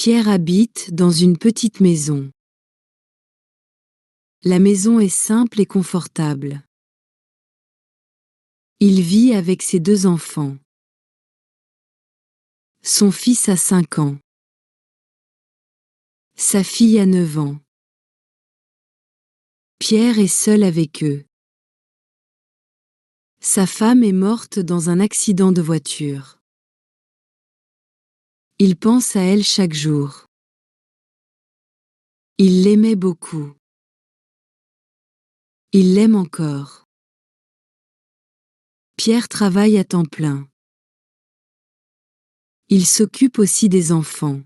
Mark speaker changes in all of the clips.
Speaker 1: Pierre habite dans une petite maison. La maison est simple et confortable. Il vit avec ses 2 enfants. Son fils a 5 ans. Sa fille a 9 ans. Pierre est seul avec eux. Sa femme est morte dans un accident de voiture. Il pense à elle chaque jour. Il l'aimait beaucoup. Il l'aime encore. Pierre travaille à temps plein. Il s'occupe aussi des enfants.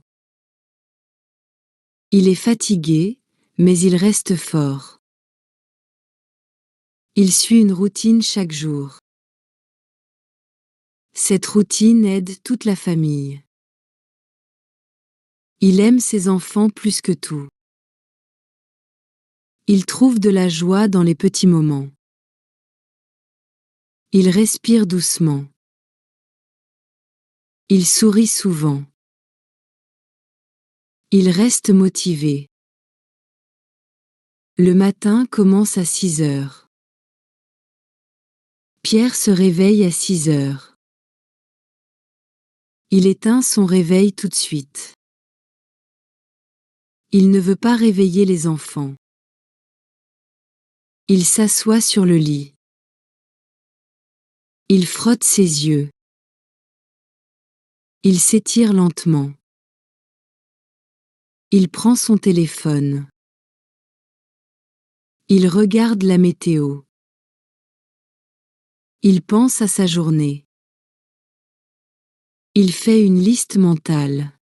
Speaker 1: Il est fatigué, mais il reste fort. Il suit une routine chaque jour. Cette routine aide toute la famille. Il aime ses enfants plus que tout. Il trouve de la joie dans les petits moments. Il respire doucement. Il sourit souvent. Il reste motivé. Le matin commence à 6 heures. Pierre se réveille à 6 heures. Il éteint son réveil tout de suite. Il ne veut pas réveiller les enfants. Il s'assoit sur le lit. Il frotte ses yeux. Il s'étire lentement. Il prend son téléphone. Il regarde la météo. Il pense à sa journée. Il fait une liste mentale.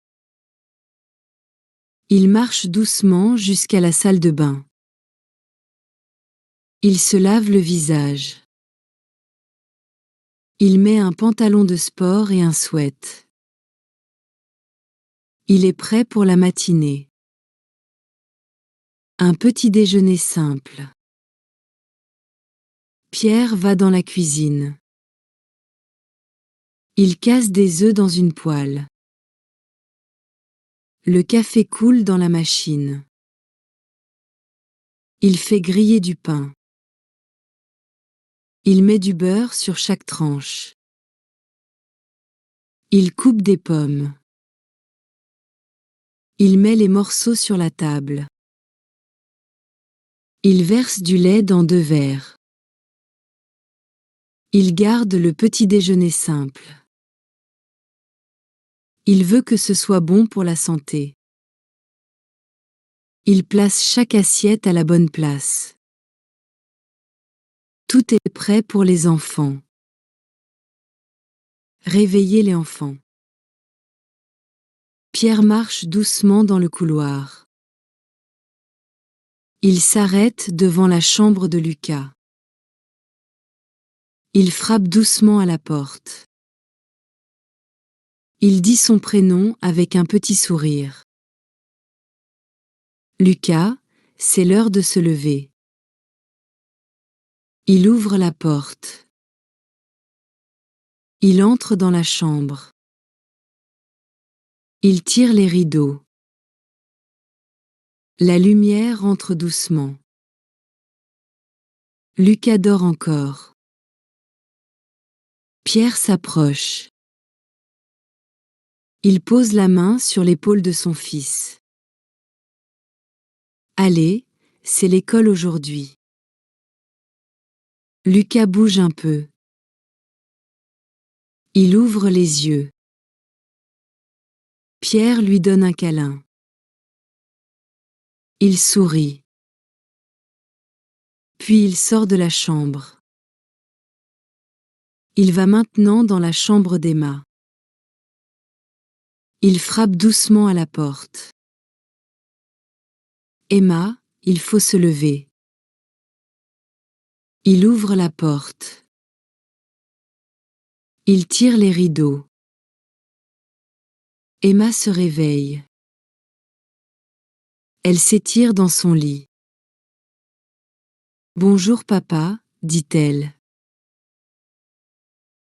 Speaker 1: Il marche doucement jusqu'à la salle de bain. Il se lave le visage. Il met un pantalon de sport et un sweat. Il est prêt pour la matinée. Un petit déjeuner simple. Pierre va dans la cuisine. Il casse des œufs dans une poêle. Le café coule dans la machine. Il fait griller du pain. Il met du beurre sur chaque tranche. Il coupe des pommes. Il met les morceaux sur la table. Il verse du lait dans 2 verres. Il garde le petit déjeuner simple. Il veut que ce soit bon pour la santé. Il place chaque assiette à la bonne place. Tout est prêt pour les enfants. Réveillez les enfants. Pierre marche doucement dans le couloir. Il s'arrête devant la chambre de Lucas. Il frappe doucement à la porte. Il dit son prénom avec un petit sourire. Lucas, c'est l'heure de se lever. Il ouvre la porte. Il entre dans la chambre. Il tire les rideaux. La lumière entre doucement. Lucas dort encore. Pierre s'approche. Il pose la main sur l'épaule de son fils. Allez, c'est l'école aujourd'hui. Lucas bouge un peu. Il ouvre les yeux. Pierre lui donne un câlin. Il sourit. Puis il sort de la chambre. Il va maintenant dans la chambre d'Emma. Il frappe doucement à la porte. Emma, il faut se lever. Il ouvre la porte. Il tire les rideaux. Emma se réveille. Elle s'étire dans son lit. Bonjour papa, dit-elle.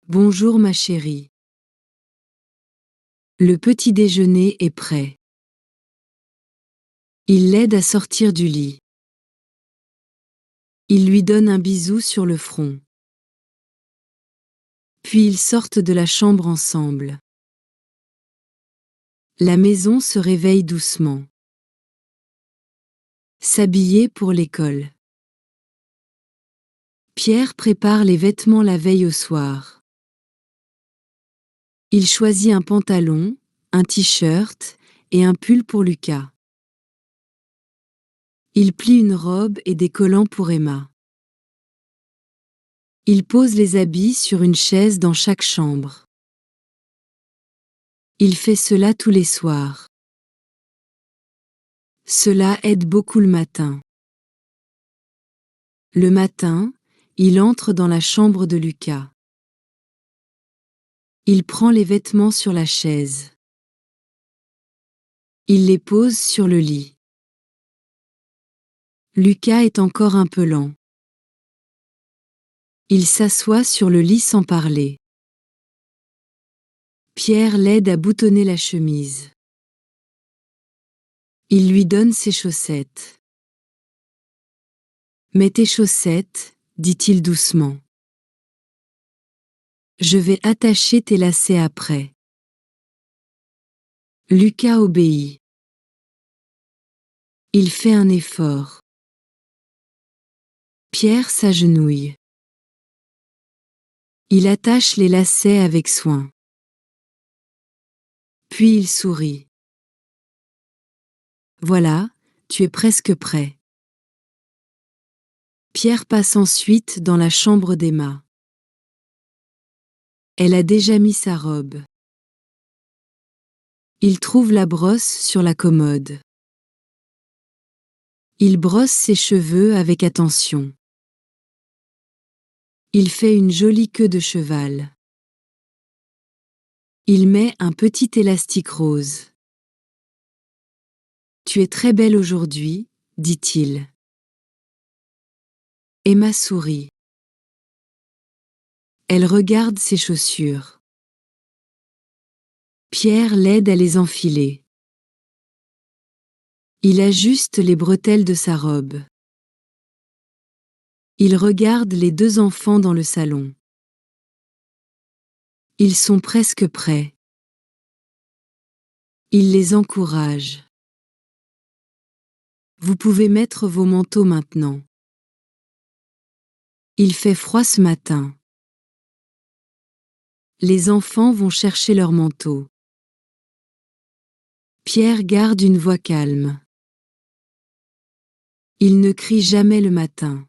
Speaker 1: Bonjour ma chérie. Le petit déjeuner est prêt. Il l'aide à sortir du lit. Il lui donne un bisou sur le front. Puis ils sortent de la chambre ensemble. La maison se réveille doucement. S'habiller pour l'école. Pierre prépare les vêtements la veille au soir. Il choisit un pantalon, un t-shirt et un pull pour Lucas. Il plie une robe et des collants pour Emma. Il pose les habits sur une chaise dans chaque chambre. Il fait cela tous les soirs. Cela aide beaucoup le matin. Le matin, il entre dans la chambre de Lucas. Il prend les vêtements sur la chaise. Il les pose sur le lit. Lucas est encore un peu lent. Il s'assoit sur le lit sans parler. Pierre l'aide à boutonner la chemise. Il lui donne ses chaussettes. « Mets tes chaussettes, dit-il doucement. Je vais attacher tes lacets après. » Lucas obéit. Il fait un effort. Pierre s'agenouille. Il attache les lacets avec soin. Puis il sourit. Voilà, tu es presque prêt. Pierre passe ensuite dans la chambre d'Emma. Elle a déjà mis sa robe. Il trouve la brosse sur la commode. Il brosse ses cheveux avec attention. Il fait une jolie queue de cheval. Il met un petit élastique rose. « Tu es très belle aujourd'hui, dit-il. » Emma sourit. Elle regarde ses chaussures. Pierre l'aide à les enfiler. Il ajuste les bretelles de sa robe. Il regarde les deux enfants dans le salon. Ils sont presque prêts. Il les encourage. Vous pouvez mettre vos manteaux maintenant. Il fait froid ce matin. Les enfants vont chercher leurs manteaux. Pierre garde une voix calme. Il ne crie jamais le matin.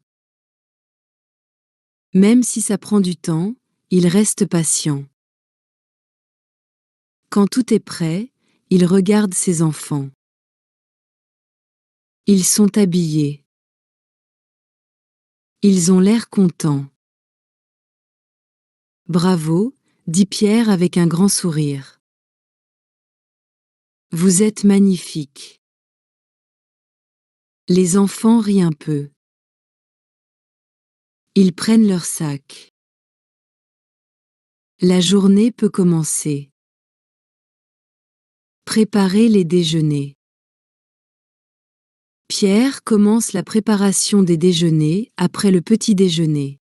Speaker 1: Même si ça prend du temps, il reste patient. Quand tout est prêt, il regarde ses enfants. Ils sont habillés. Ils ont l'air contents. Bravo, dit Pierre avec un grand sourire. Vous êtes magnifiques. Les enfants rient un peu. Ils prennent leur sac. La journée peut commencer. Préparer les déjeuners. Pierre commence la préparation des déjeuners après le petit déjeuner.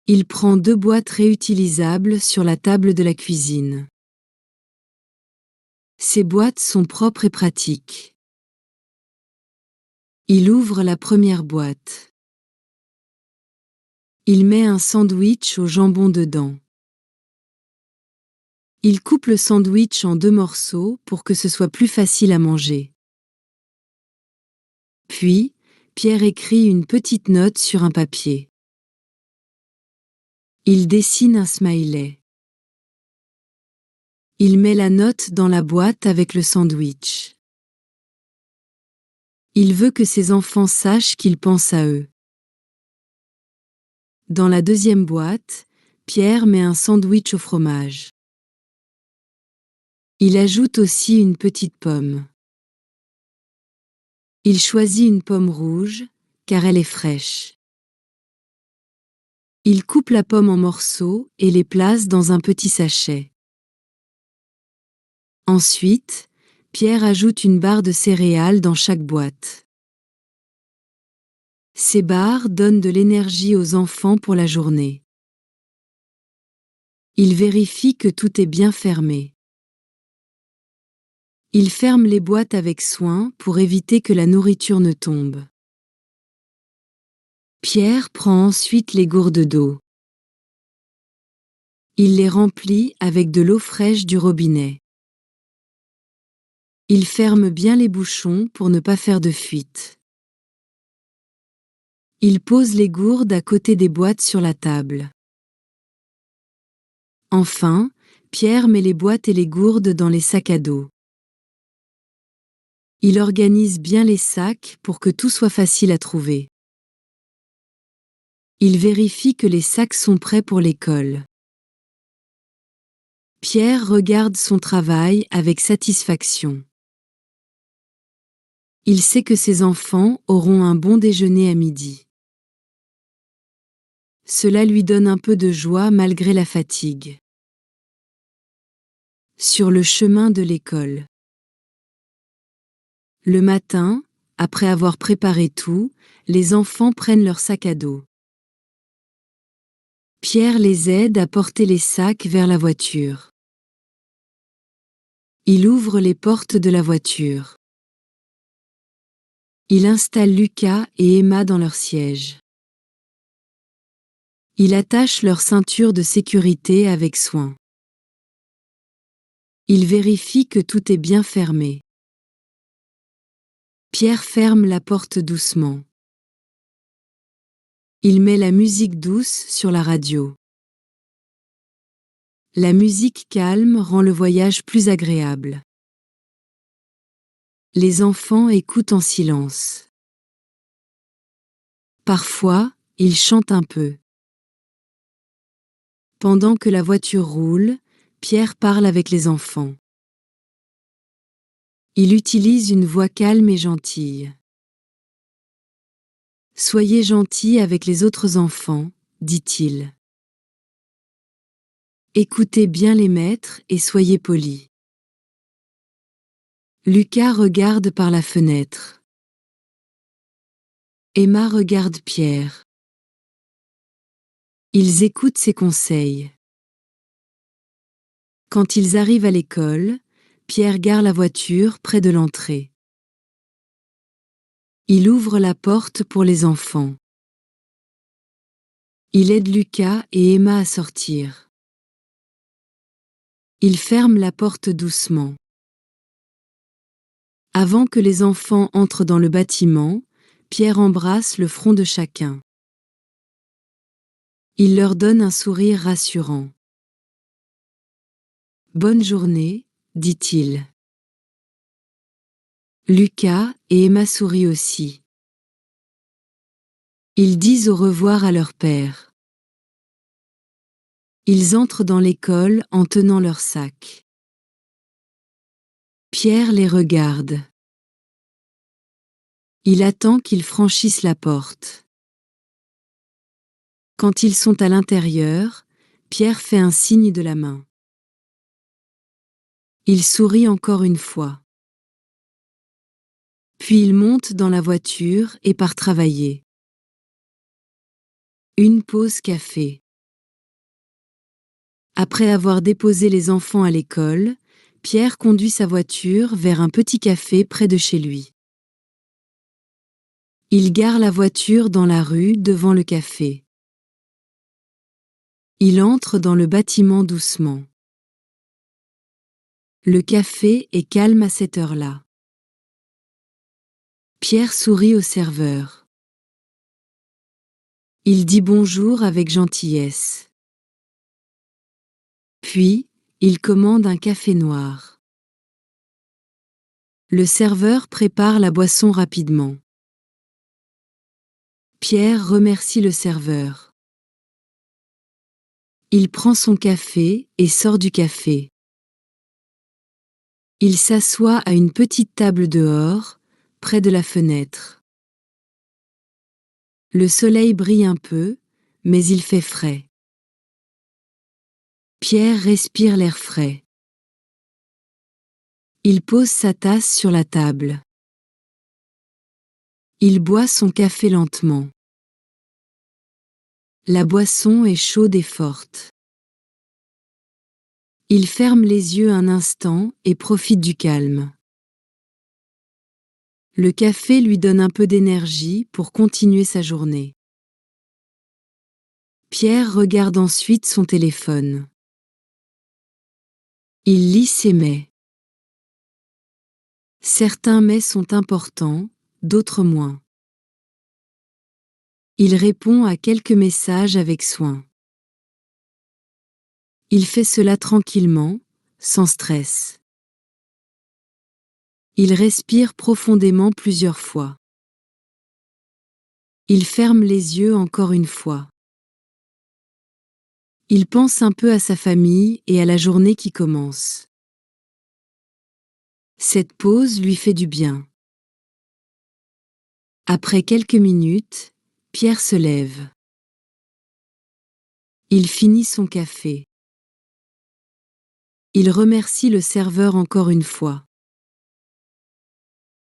Speaker 1: Il prend 2 boîtes réutilisables sur la table de la cuisine. Ces boîtes sont propres et pratiques. Il ouvre la première boîte. Il met un sandwich au jambon dedans. Il coupe le sandwich en 2 morceaux pour que ce soit plus facile à manger. Puis, Pierre écrit une petite note sur un papier. Il dessine un smiley. Il met la note dans la boîte avec le sandwich. Il veut que ses enfants sachent qu'il pense à eux. Dans la deuxième boîte, Pierre met un sandwich au fromage. Il ajoute aussi une petite pomme. Il choisit une pomme rouge, car elle est fraîche. Il coupe la pomme en morceaux et les place dans un petit sachet. Ensuite, Pierre ajoute une barre de céréales dans chaque boîte. Ces barres donnent de l'énergie aux enfants pour la journée. Il vérifie que tout est bien fermé. Il ferme les boîtes avec soin pour éviter que la nourriture ne tombe. Pierre prend ensuite les gourdes d'eau. Il les remplit avec de l'eau fraîche du robinet. Il ferme bien les bouchons pour ne pas faire de fuite. Il pose les gourdes à côté des boîtes sur la table. Enfin, Pierre met les boîtes et les gourdes dans les sacs à dos. Il organise bien les sacs pour que tout soit facile à trouver. Il vérifie que les sacs sont prêts pour l'école. Pierre regarde son travail avec satisfaction. Il sait que ses enfants auront un bon déjeuner à midi. Cela lui donne un peu de joie malgré la fatigue. Sur le chemin de l'école. Le matin, après avoir préparé tout, les enfants prennent leur sac à dos. Pierre les aide à porter les sacs vers la voiture. Il ouvre les portes de la voiture. Il installe Lucas et Emma dans leur siège. Il attache leur ceinture de sécurité avec soin. Il vérifie que tout est bien fermé. Pierre ferme la porte doucement. Il met la musique douce sur la radio. La musique calme rend le voyage plus agréable. Les enfants écoutent en silence. Parfois, ils chantent un peu. Pendant que la voiture roule, Pierre parle avec les enfants. Il utilise une voix calme et gentille. Soyez gentils avec les autres enfants, dit-il. Écoutez bien les maîtres et soyez polis. Lucas regarde par la fenêtre. Emma regarde Pierre. Ils écoutent ses conseils. Quand ils arrivent à l'école, Pierre gare la voiture près de l'entrée. Il ouvre la porte pour les enfants. Il aide Lucas et Emma à sortir. Il ferme la porte doucement. Avant que les enfants entrent dans le bâtiment, Pierre embrasse le front de chacun. Il leur donne un sourire rassurant. Bonne journée, dit-il. Lucas et Emma sourient aussi. Ils disent au revoir à leur père. Ils entrent dans l'école en tenant leur sac. Pierre les regarde. Il attend qu'ils franchissent la porte. Quand ils sont à l'intérieur, Pierre fait un signe de la main. Il sourit encore une fois. Puis il monte dans la voiture et part travailler. Une pause café. Après avoir déposé les enfants à l'école, Pierre conduit sa voiture vers un petit café près de chez lui. Il gare la voiture dans la rue devant le café. Il entre dans le bâtiment doucement. Le café est calme à cette heure-là. Pierre sourit au serveur. Il dit bonjour avec gentillesse. Puis, il commande un café noir. Le serveur prépare la boisson rapidement. Pierre remercie le serveur. Il prend son café et sort du café. Il s'assoit à une petite table dehors, près de la fenêtre. Le soleil brille un peu, mais il fait frais. Pierre respire l'air frais. Il pose sa tasse sur la table. Il boit son café lentement. La boisson est chaude et forte. Il ferme les yeux un instant et profite du calme. Le café lui donne un peu d'énergie pour continuer sa journée. Pierre regarde ensuite son téléphone. Il lit ses mails. Certains mails sont importants, d'autres moins. Il répond à quelques messages avec soin. Il fait cela tranquillement, sans stress. Il respire profondément plusieurs fois. Il ferme les yeux encore une fois. Il pense un peu à sa famille et à la journée qui commence. Cette pause lui fait du bien. Après quelques minutes, Pierre se lève. Il finit son café. Il remercie le serveur encore une fois.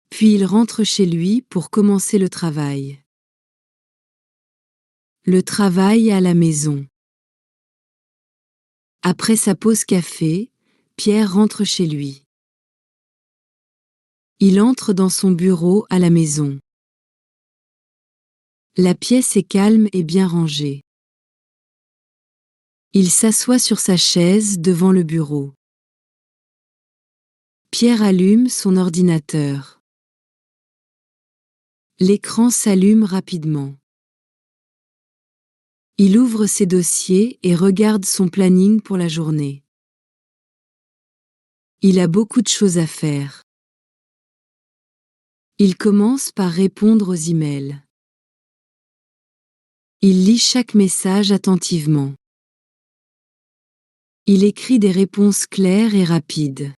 Speaker 1: Puis il rentre chez lui pour commencer le travail. Le travail à la maison. Après sa pause café, Pierre rentre chez lui. Il entre dans son bureau à la maison. La pièce est calme et bien rangée. Il s'assoit sur sa chaise devant le bureau. Pierre allume son ordinateur. L'écran s'allume rapidement. Il ouvre ses dossiers et regarde son planning pour la journée. Il a beaucoup de choses à faire. Il commence par répondre aux emails. Il lit chaque message attentivement. Il écrit des réponses claires et rapides.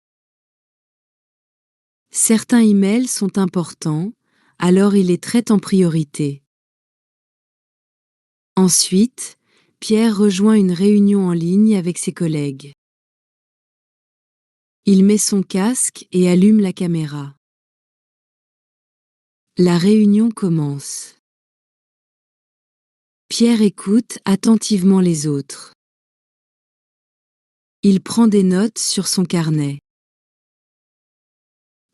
Speaker 1: Certains emails sont importants, alors il les traite en priorité. Ensuite, Pierre rejoint une réunion en ligne avec ses collègues. Il met son casque et allume la caméra. La réunion commence. Pierre écoute attentivement les autres. Il prend des notes sur son carnet.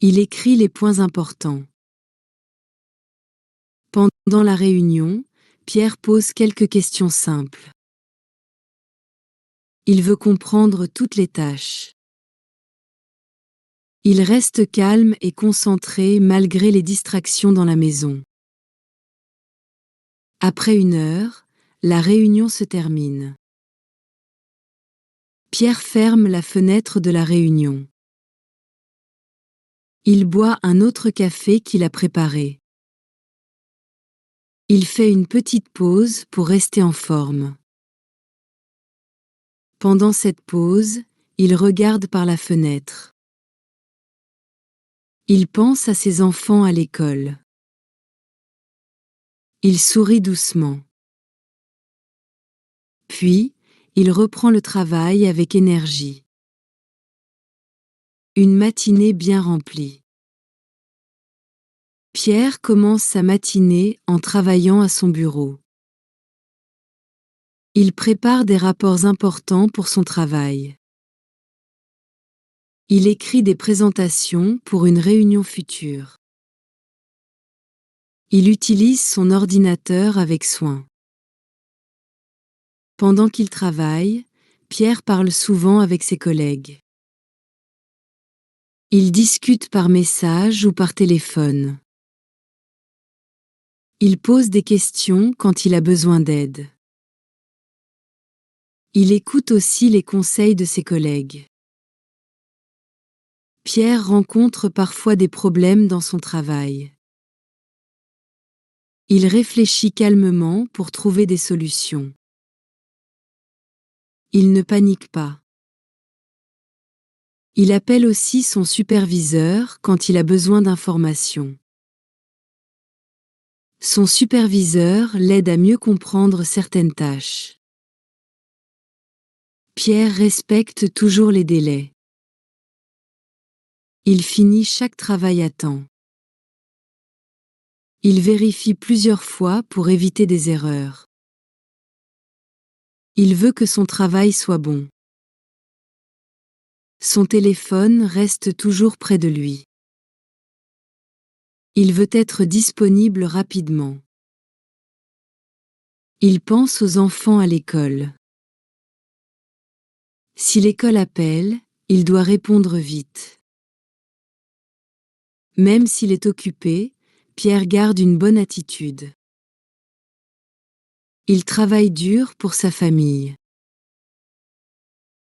Speaker 1: Il écrit les points importants. Pendant la réunion, Pierre pose quelques questions simples. Il veut comprendre toutes les tâches. Il reste calme et concentré malgré les distractions dans la maison. Après 1 heure, la réunion se termine. Pierre ferme la fenêtre de la réunion. Il boit un autre café qu'il a préparé. Il fait une petite pause pour rester en forme. Pendant cette pause, il regarde par la fenêtre. Il pense à ses enfants à l'école. Il sourit doucement. Puis, il reprend le travail avec énergie. Une matinée bien remplie. Pierre commence sa matinée en travaillant à son bureau. Il prépare des rapports importants pour son travail. Il écrit des présentations pour une réunion future. Il utilise son ordinateur avec soin. Pendant qu'il travaille, Pierre parle souvent avec ses collègues. Il discute par message ou par téléphone. Il pose des questions quand il a besoin d'aide. Il écoute aussi les conseils de ses collègues. Pierre rencontre parfois des problèmes dans son travail. Il réfléchit calmement pour trouver des solutions. Il ne panique pas. Il appelle aussi son superviseur quand il a besoin d'informations. Son superviseur l'aide à mieux comprendre certaines tâches. Pierre respecte toujours les délais. Il finit chaque travail à temps. Il vérifie plusieurs fois pour éviter des erreurs. Il veut que son travail soit bon. Son téléphone reste toujours près de lui. Il veut être disponible rapidement. Il pense aux enfants à l'école. Si l'école appelle, il doit répondre vite. Même s'il est occupé, Pierre garde une bonne attitude. Il travaille dur pour sa famille.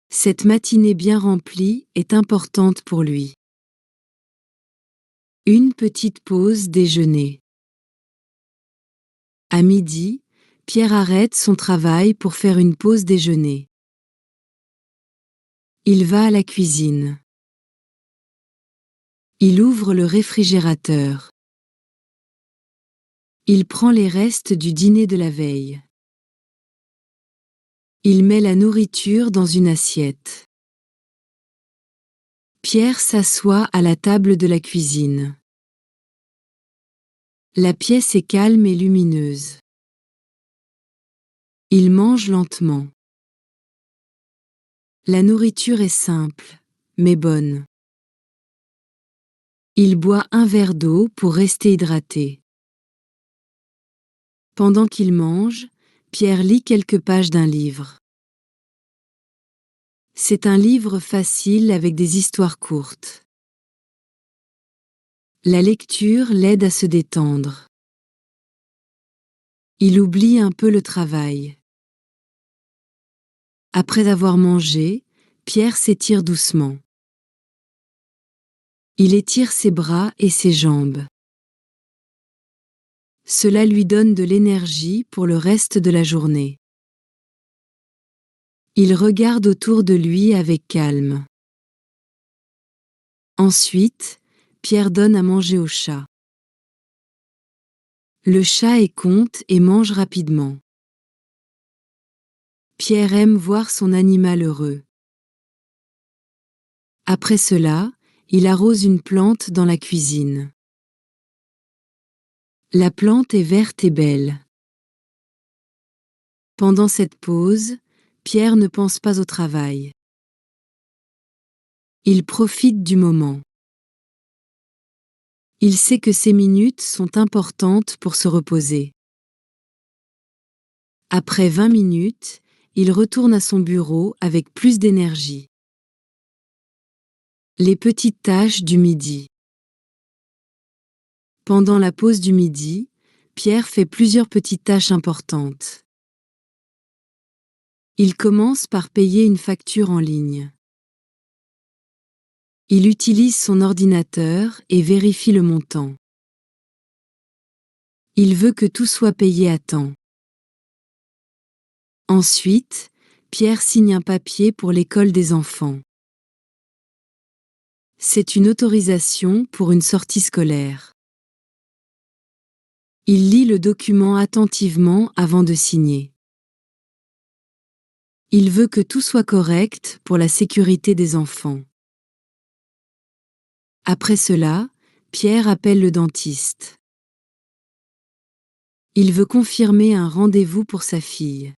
Speaker 1: Cette matinée bien remplie est importante pour lui. Une petite pause déjeuner. À midi, Pierre arrête son travail pour faire une pause déjeuner. Il va à la cuisine. Il ouvre le réfrigérateur. Il prend les restes du dîner de la veille. Il met la nourriture dans une assiette. Pierre s'assoit à la table de la cuisine. La pièce est calme et lumineuse. Il mange lentement. La nourriture est simple, mais bonne. Il boit un verre d'eau pour rester hydraté. Pendant qu'il mange, Pierre lit quelques pages d'un livre. C'est un livre facile avec des histoires courtes. La lecture l'aide à se détendre. Il oublie un peu le travail. Après avoir mangé, Pierre s'étire doucement. Il étire ses bras et ses jambes. Cela lui donne de l'énergie pour le reste de la journée. Il regarde autour de lui avec calme. Ensuite, Pierre donne à manger au chat. Le chat est conte et mange rapidement. Pierre aime voir son animal heureux. Après cela, il arrose une plante dans la cuisine. La plante est verte et belle. Pendant cette pause, Pierre ne pense pas au travail. Il profite du moment. Il sait que ces minutes sont importantes pour se reposer. Après 20 minutes, il retourne à son bureau avec plus d'énergie. Les petites tâches du midi. Pendant la pause du midi, Pierre fait plusieurs petites tâches importantes. Il commence par payer une facture en ligne. Il utilise son ordinateur et vérifie le montant. Il veut que tout soit payé à temps. Ensuite, Pierre signe un papier pour l'école des enfants. C'est une autorisation pour une sortie scolaire. Il lit le document attentivement avant de signer. Il veut que tout soit correct pour la sécurité des enfants. Après cela, Pierre appelle le dentiste. Il veut confirmer un rendez-vous pour sa fille.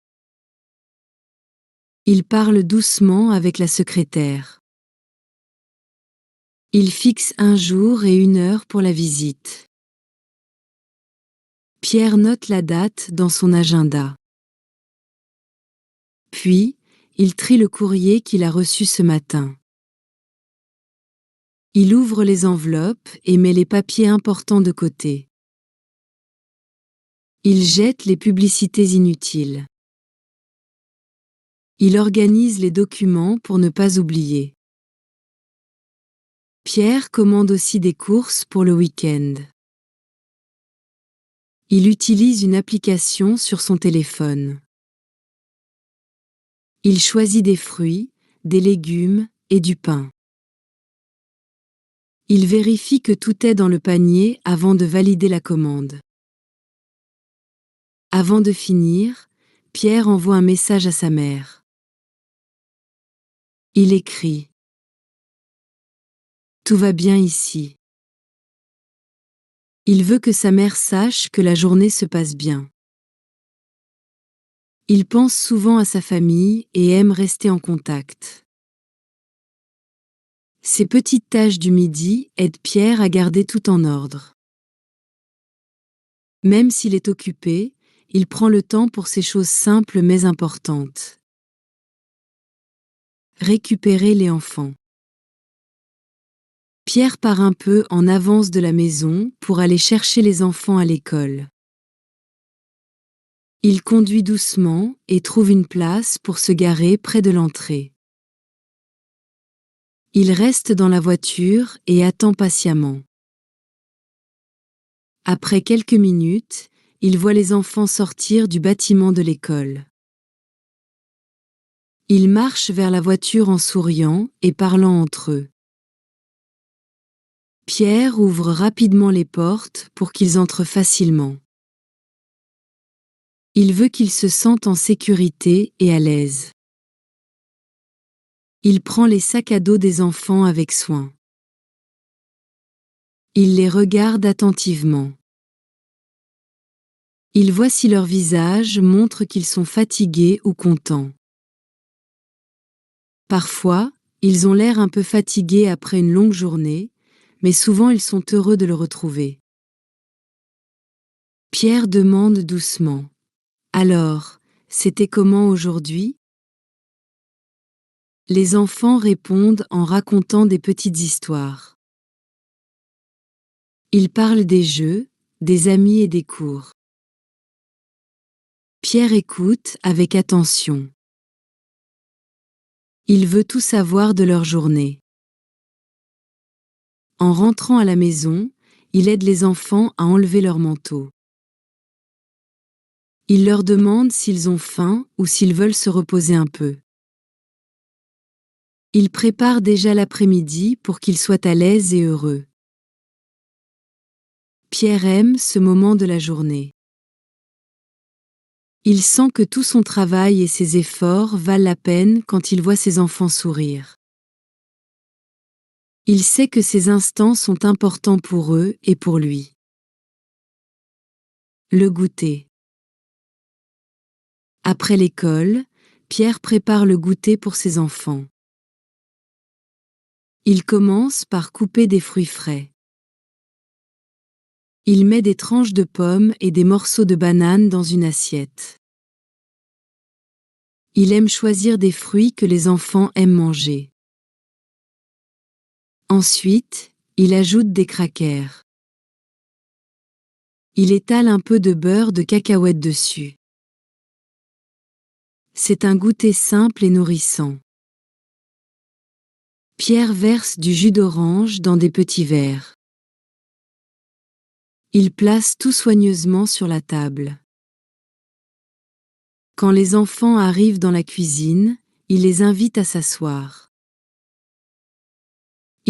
Speaker 1: Il parle doucement avec la secrétaire. Il fixe un jour et une heure pour la visite. Pierre note la date dans son agenda. Puis, il trie le courrier qu'il a reçu ce matin. Il ouvre les enveloppes et met les papiers importants de côté. Il jette les publicités inutiles. Il organise les documents pour ne pas oublier. Pierre commande aussi des courses pour le week-end. Il utilise une application sur son téléphone. Il choisit des fruits, des légumes et du pain. Il vérifie que tout est dans le panier avant de valider la commande. Avant de finir, Pierre envoie un message à sa mère. Il écrit : Tout va bien ici. Il veut que sa mère sache que la journée se passe bien. Il pense souvent à sa famille et aime rester en contact. Ces petites tâches du midi aident Pierre à garder tout en ordre. Même s'il est occupé, il prend le temps pour ces choses simples mais importantes. Récupérer les enfants. Pierre part un peu en avance de la maison pour aller chercher les enfants à l'école. Il conduit doucement et trouve une place pour se garer près de l'entrée. Il reste dans la voiture et attend patiemment. Après quelques minutes, il voit les enfants sortir du bâtiment de l'école. Ils marchent vers la voiture en souriant et parlant entre eux. Pierre ouvre rapidement les portes pour qu'ils entrent facilement. Il veut qu'ils se sentent en sécurité et à l'aise. Il prend les sacs à dos des enfants avec soin. Il les regarde attentivement. Il voit si leur visage montre qu'ils sont fatigués ou contents. Parfois, ils ont l'air un peu fatigués après une longue journée, mais souvent ils sont heureux de le retrouver. Pierre demande doucement. Alors, c'était comment aujourd'hui? Les enfants répondent en racontant des petites histoires. Ils parlent des jeux, des amis et des cours. Pierre écoute avec attention. Il veut tout savoir de leur journée. En rentrant à la maison, il aide les enfants à enlever leur manteau. Il leur demande s'ils ont faim ou s'ils veulent se reposer un peu. Il prépare déjà l'après-midi pour qu'ils soient à l'aise et heureux. Pierre aime ce moment de la journée. Il sent que tout son travail et ses efforts valent la peine quand il voit ses enfants sourire. Il sait que ces instants sont importants pour eux et pour lui. Le goûter. Après l'école, Pierre prépare le goûter pour ses enfants. Il commence par couper des fruits frais. Il met des tranches de pommes et des morceaux de banane dans une assiette. Il aime choisir des fruits que les enfants aiment manger. Ensuite, il ajoute des crackers. Il étale un peu de beurre de cacahuète dessus. C'est un goûter simple et nourrissant. Pierre verse du jus d'orange dans des petits verres. Il place tout soigneusement sur la table. Quand les enfants arrivent dans la cuisine, il les invite à s'asseoir.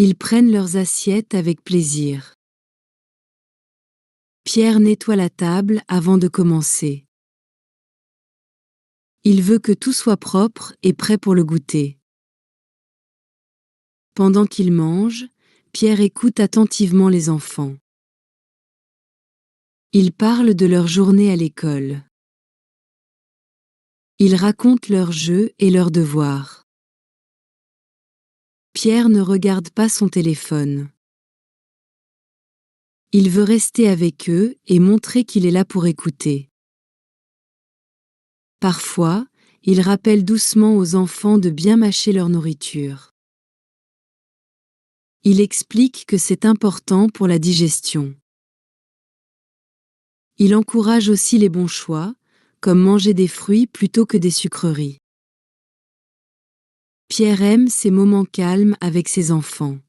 Speaker 1: Ils prennent leurs assiettes avec plaisir. Pierre nettoie la table avant de commencer. Il veut que tout soit propre et prêt pour le goûter. Pendant qu'ils mangent, Pierre écoute attentivement les enfants. Ils parlent de leur journée à l'école. Ils racontent leurs jeux et leurs devoirs. Pierre ne regarde pas son téléphone. Il veut rester avec eux et montrer qu'il est là pour écouter. Parfois, il rappelle doucement aux enfants de bien mâcher leur nourriture. Il explique que c'est important pour la digestion. Il encourage aussi les bons choix, comme manger des fruits plutôt que des sucreries. Pierre aime ces moments calmes avec ses enfants.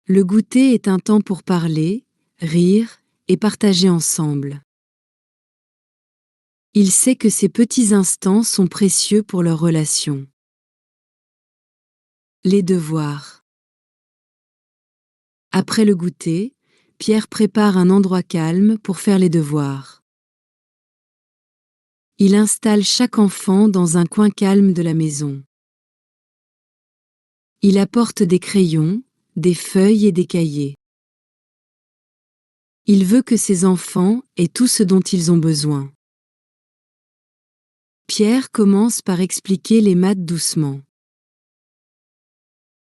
Speaker 1: Le goûter est un temps pour parler, rire et partager ensemble. Il sait que ces petits instants sont précieux pour leur relation. Les devoirs. Après le goûter, Pierre prépare un endroit calme pour faire les devoirs. Il installe chaque enfant dans un coin calme de la maison. Il apporte des crayons, des feuilles et des cahiers. Il veut que ses enfants aient tout ce dont ils ont besoin. Pierre commence par expliquer les maths doucement.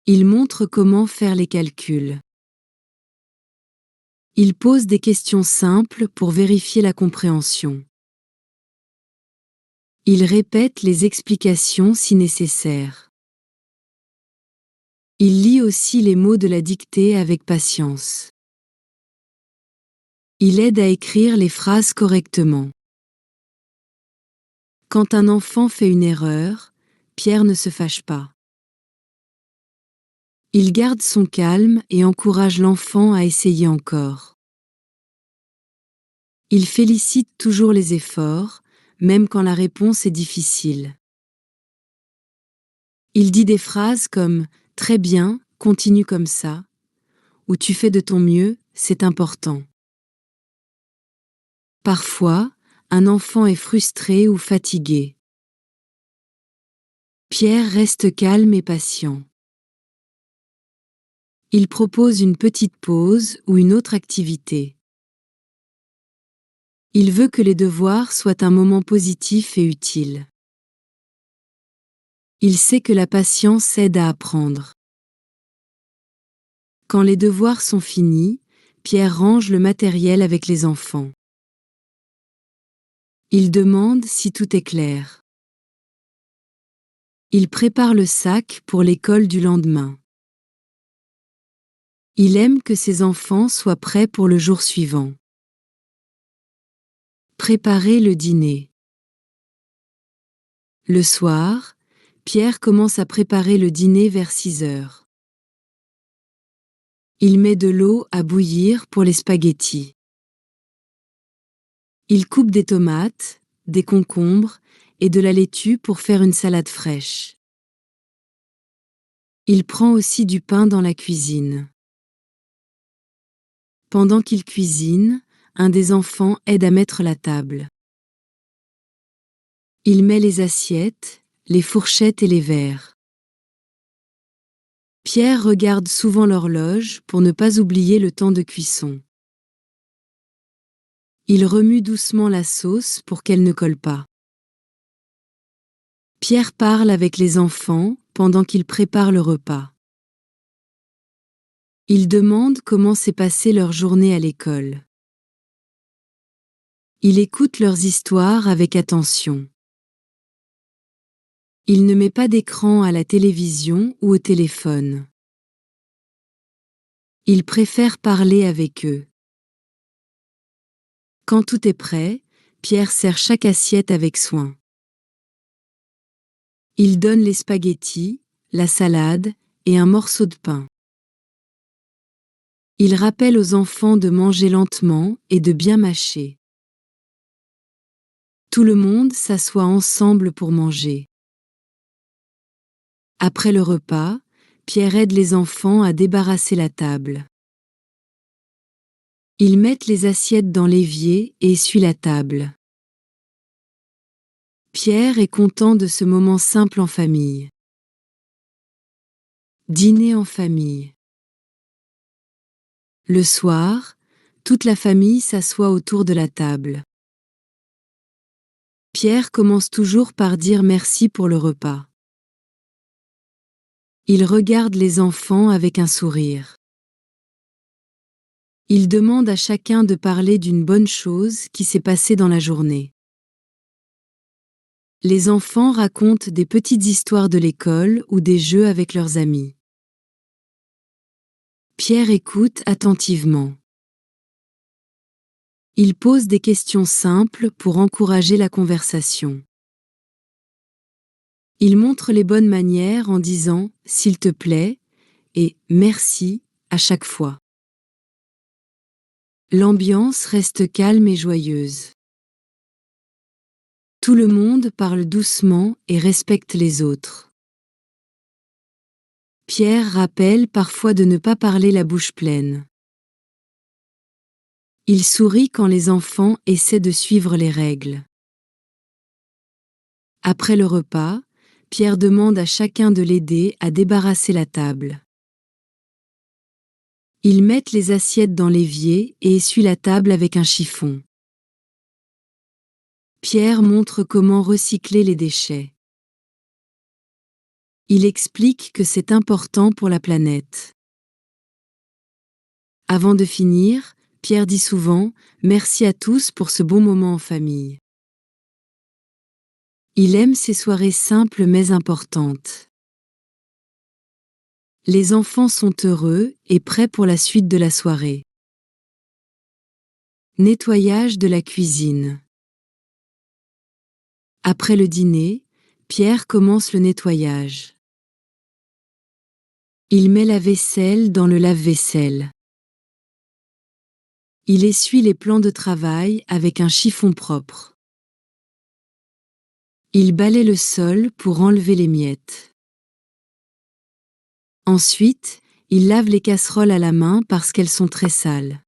Speaker 1: Il montre comment faire les calculs. Il pose des questions simples pour vérifier la compréhension. Il répète les explications si nécessaire. Il lit aussi les mots de la dictée avec patience. Il aide à écrire les phrases correctement. Quand un enfant fait une erreur, Pierre ne se fâche pas. Il garde son calme et encourage l'enfant à essayer encore. Il félicite toujours les efforts, même quand la réponse est difficile. Il dit des phrases comme « Très bien, continue comme ça » ou « Tu fais de ton mieux, c'est important ». Parfois, un enfant est frustré ou fatigué. Pierre reste calme et patient. Il propose une petite pause ou une autre activité. Il veut que les devoirs soient un moment positif et utile. Il sait que la patience aide à apprendre. Quand les devoirs sont finis, Pierre range le matériel avec les enfants. Il demande si tout est clair. Il prépare le sac pour l'école du lendemain. Il aime que ses enfants soient prêts pour le jour suivant. Préparer le dîner. Le soir, Pierre commence à préparer le dîner vers 6 heures. Il met de l'eau à bouillir pour les spaghettis. Il coupe des tomates, des concombres et de la laitue pour faire une salade fraîche. Il prend aussi du pain dans la cuisine. Pendant qu'il cuisine, un des enfants aide à mettre la table. Il met les assiettes, les fourchettes et les verres. Pierre regarde souvent l'horloge pour ne pas oublier le temps de cuisson. Il remue doucement la sauce pour qu'elle ne colle pas. Pierre parle avec les enfants pendant qu'ils préparent le repas. Il demande comment s'est passée leur journée à l'école. Il écoute leurs histoires avec attention. Il ne met pas d'écran à la télévision ou au téléphone. Il préfère parler avec eux. Quand tout est prêt, Pierre sert chaque assiette avec soin. Il donne les spaghettis, la salade et un morceau de pain. Il rappelle aux enfants de manger lentement et de bien mâcher. Tout le monde s'assoit ensemble pour manger. Après le repas, Pierre aide les enfants à débarrasser la table. Ils mettent les assiettes dans l'évier et essuient la table. Pierre est content de ce moment simple en famille. Dîner en famille. Le soir, toute la famille s'assoit autour de la table. Pierre commence toujours par dire merci pour le repas. Il regarde les enfants avec un sourire. Il demande à chacun de parler d'une bonne chose qui s'est passée dans la journée. Les enfants racontent des petites histoires de l'école ou des jeux avec leurs amis. Pierre écoute attentivement. Il pose des questions simples pour encourager la conversation. Il montre les bonnes manières en disant « s'il te plaît » et « merci » à chaque fois. L'ambiance reste calme et joyeuse. Tout le monde parle doucement et respecte les autres. Pierre rappelle parfois de ne pas parler la bouche pleine. Il sourit quand les enfants essaient de suivre les règles. Après le repas, Pierre demande à chacun de l'aider à débarrasser la table. Ils mettent les assiettes dans l'évier et essuient la table avec un chiffon. Pierre montre comment recycler les déchets. Il explique que c'est important pour la planète. Avant de finir, Pierre dit souvent « Merci à tous pour ce bon moment en famille ». Il aime ces soirées simples mais importantes. Les enfants sont heureux et prêts pour la suite de la soirée. Nettoyage de la cuisine. Après le dîner, Pierre commence le nettoyage. Il met la vaisselle dans le lave-vaisselle. Il essuie les plans de travail avec un chiffon propre. Il balaie le sol pour enlever les miettes. Ensuite, il lave les casseroles à la main parce qu'elles sont très sales.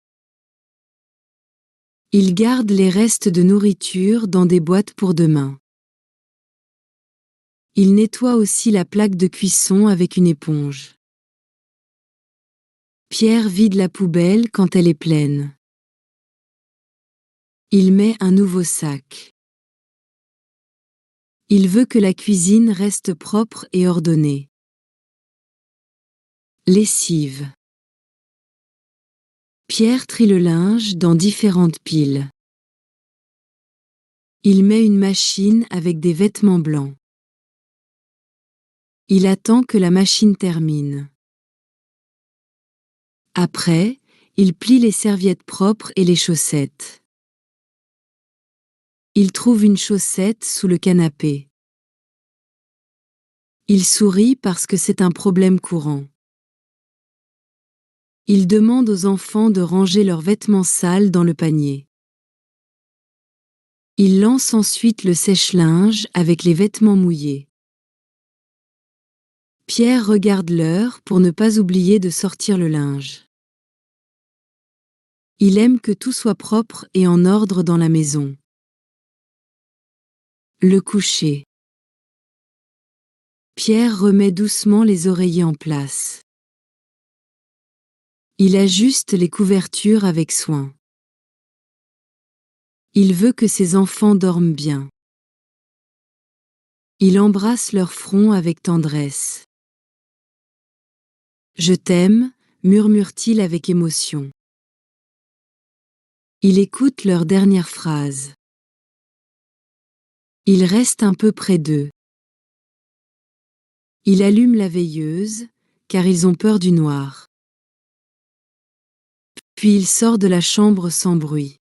Speaker 1: Il garde les restes de nourriture dans des boîtes pour demain. Il nettoie aussi la plaque de cuisson avec une éponge. Pierre vide la poubelle quand elle est pleine. Il met un nouveau sac. Il veut que la cuisine reste propre et ordonnée. Lessive. Pierre trie le linge dans différentes piles. Il met une machine avec des vêtements blancs. Il attend que la machine termine. Après, il plie les serviettes propres et les chaussettes. Il trouve une chaussette sous le canapé. Il sourit parce que c'est un problème courant. Il demande aux enfants de ranger leurs vêtements sales dans le panier. Il lance ensuite le sèche-linge avec les vêtements mouillés. Pierre regarde l'heure pour ne pas oublier de sortir le linge. Il aime que tout soit propre et en ordre dans la maison. Le coucher. Pierre remet doucement les oreillers en place. Il ajuste les couvertures avec soin. Il veut que ses enfants dorment bien. Il embrasse leur front avec tendresse. « Je t'aime », murmure-t-il avec émotion. Il écoute leur dernière phrase. Il reste un peu près d'eux. Il allume la veilleuse, car ils ont peur du noir. Puis il sort de la chambre sans bruit.